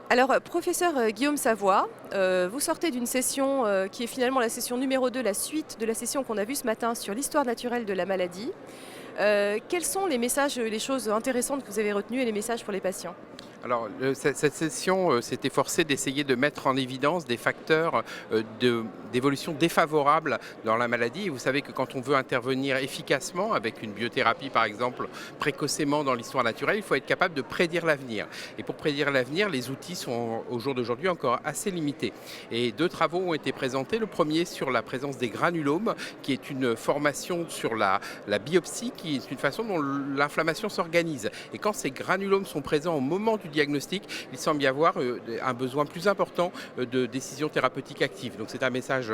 Alors, professeur Guillaume Savoie, vous sortez d'une session qui est finalement la session numéro 2, la suite de la session qu'on a vue ce matin sur l'histoire naturelle de la maladie. Quels sont les messages, les choses intéressantes que vous avez retenues et les messages pour les patients? Alors, cette session s'est efforcée d'essayer de mettre en évidence des facteurs d'évolution défavorables dans la maladie. Et vous savez que quand on veut intervenir efficacement avec une biothérapie, par exemple, précocement dans l'histoire naturelle, il faut être capable de prédire l'avenir. Et pour prédire l'avenir, les outils sont au jour d'aujourd'hui encore assez limités. Et deux travaux ont été présentés. Le premier sur la présence des granulomes, qui est une formation sur la biopsie, qui est une façon dont l'inflammation s'organise. Et quand ces granulomes sont présents au moment du diagnostic, il semble y avoir un besoin plus important de décisions thérapeutiques actives. Donc c'est un message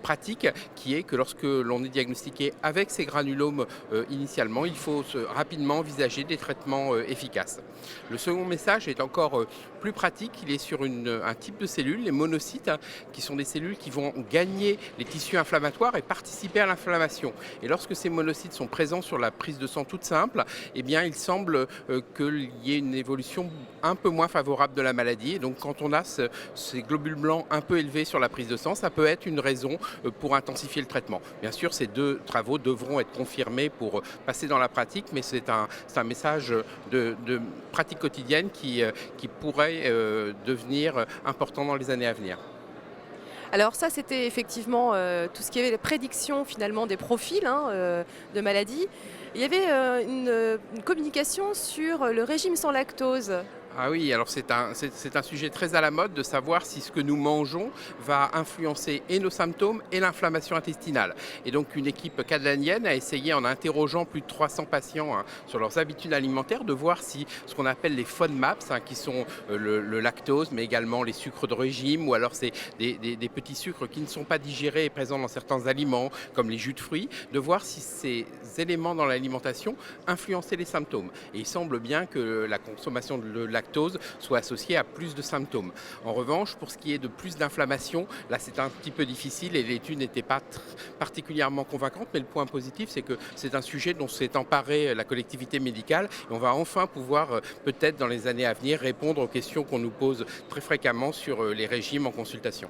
pratique qui est que lorsque l'on est diagnostiqué avec ces granulomes initialement, il faut rapidement envisager des traitements efficaces. Le second message est encore plus pratique, il est sur un type de cellules, les monocytes, hein, qui sont des cellules qui vont gagner les tissus inflammatoires et participer à l'inflammation. Et lorsque ces monocytes sont présents sur la prise de sang toute simple, eh bien, il semble qu'il y ait une évolution un peu moins favorable de la maladie. Et donc, quand on a ces globules blancs un peu élevés sur la prise de sang, ça peut être une raison pour intensifier le traitement. Bien sûr, ces deux travaux devront être confirmés pour passer dans la pratique, mais c'est un message de pratique quotidienne qui pourrait devenir important dans les années à venir. Alors ça, c'était effectivement tout ce qui avait les prédictions finalement des profils hein, de maladies. Il y avait une communication sur le régime sans lactose. Ah oui, alors c'est un sujet très à la mode de savoir si ce que nous mangeons va influencer et nos symptômes et l'inflammation intestinale. Et donc une équipe catalanienne a essayé en interrogeant plus de 300 patients hein, sur leurs habitudes alimentaires de voir si ce qu'on appelle les FODMAPs, hein, qui sont le lactose mais également les sucres de régime ou alors c'est des petits sucres qui ne sont pas digérés et présents dans certains aliments comme les jus de fruits, de voir si ces éléments dans l'alimentation influençaient les symptômes. Et il semble bien que la consommation de lactose soit associée à plus de symptômes. En revanche, pour ce qui est de plus d'inflammation, là c'est un petit peu difficile et l'étude n'était pas particulièrement convaincante, mais le point positif c'est que c'est un sujet dont s'est emparée la collectivité médicale et on va enfin pouvoir peut-être dans les années à venir répondre aux questions qu'on nous pose très fréquemment sur les régimes en consultation.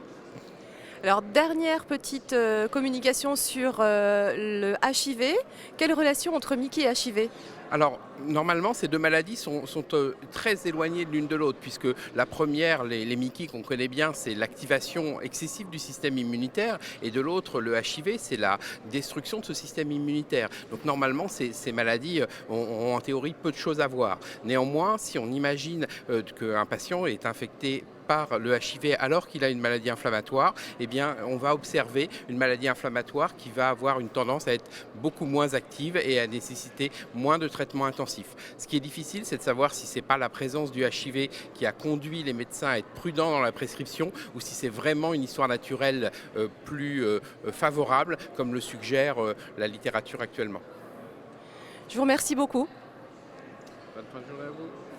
Alors dernière petite communication sur le HIV. Quelle relation entre Mickey et HIV? Alors, normalement, ces deux maladies sont très éloignées l'une de l'autre, puisque la première, les MICI qu'on connaît bien, c'est l'activation excessive du système immunitaire, et de l'autre, le HIV, c'est la destruction de ce système immunitaire. Donc, normalement, ces maladies ont en théorie peu de choses à voir. Néanmoins, si on imagine qu'un patient est infecté par le HIV alors qu'il a une maladie inflammatoire, eh bien, on va observer une maladie inflammatoire qui va avoir une tendance à être beaucoup moins active et à nécessiter moins de traitements intensifs. Ce qui est difficile, c'est de savoir si ce n'est pas la présence du HIV qui a conduit les médecins à être prudents dans la prescription ou si c'est vraiment une histoire naturelle plus favorable, comme le suggère la littérature actuellement. Je vous remercie beaucoup. Bonne fin de journée à vous.